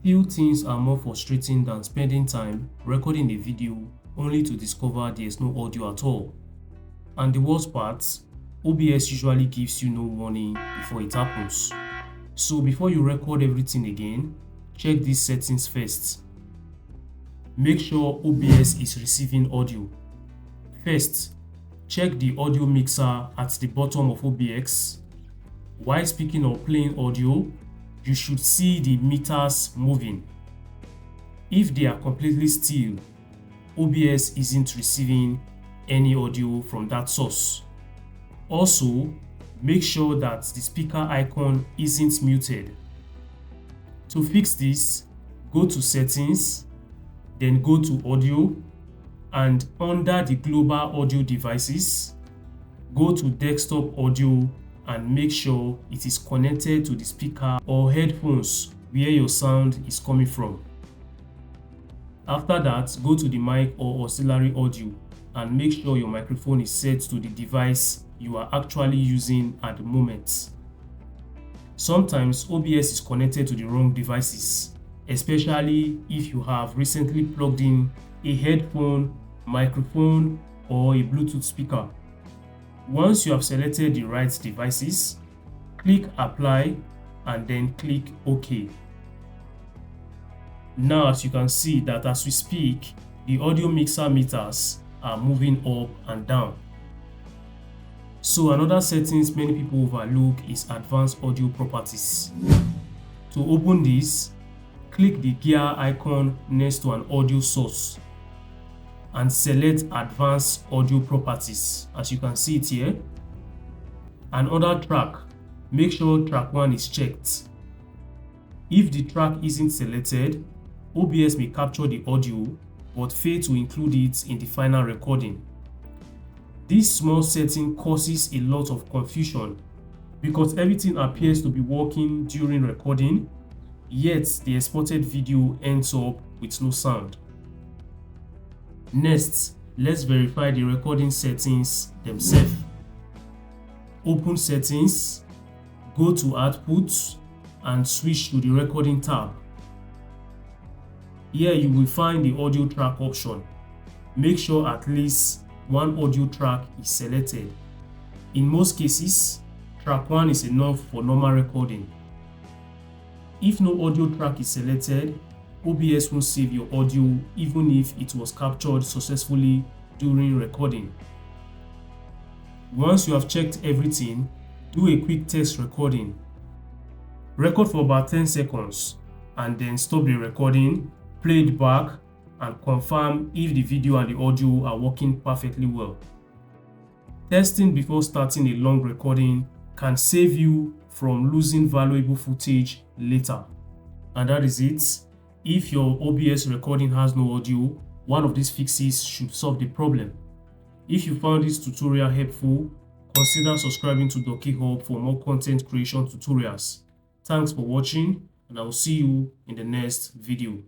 Few things are more frustrating than spending time recording a video only to discover there's no audio at all. And the worst part, OBS usually gives you no warning before it happens. So before you record everything again, check these settings first. Make sure OBS is receiving audio. First, check the audio mixer at the bottom of OBS. While speaking or playing audio, you should see the meters moving. If they are completely still, OBS isn't receiving any audio from that source. Also, make sure that the speaker icon isn't muted. To fix this, go to Settings, then go to Audio, and under the Global Audio Devices, go to Desktop Audio and make sure it is connected to the speaker or headphones where your sound is coming from. After that, go to the mic or auxiliary audio and make sure your microphone is set to the device you are actually using at the moment. Sometimes OBS is connected to the wrong devices, especially if you have recently plugged in a headphone, microphone, or a Bluetooth speaker. Once you have selected the right devices, click Apply and then click OK. Now, as you can see that as we speak, the audio mixer meters are moving up and down. So another settings many people overlook is advanced audio properties. To open this, click the gear icon next to an audio source and select advanced audio properties, as you can see it here. And under track, make sure track 1 is checked. If the track isn't selected, OBS may capture the audio but fail to include it in the final recording. This small setting causes a lot of confusion because everything appears to be working during recording, yet the exported video ends up with no sound. Next, let's verify the recording settings themselves. Open Settings, go to Output and switch to the Recording tab. Here you will find the audio track option. Make sure at least one audio track is selected. In most cases, track 1 is enough for normal recording. If no audio track is selected, OBS won't save your audio even if it was captured successfully during recording. Once you have checked everything, do a quick test recording. Record for about 10 seconds and then stop the recording, play it back, and confirm if the video and the audio are working perfectly well. Testing before starting a long recording can save you from losing valuable footage later. And that is it. If your OBS recording has no audio, one of these fixes should solve the problem. If you found this tutorial helpful, consider subscribing to Dockay Hub for more content creation tutorials. Thanks for watching, and I will see you in the next video.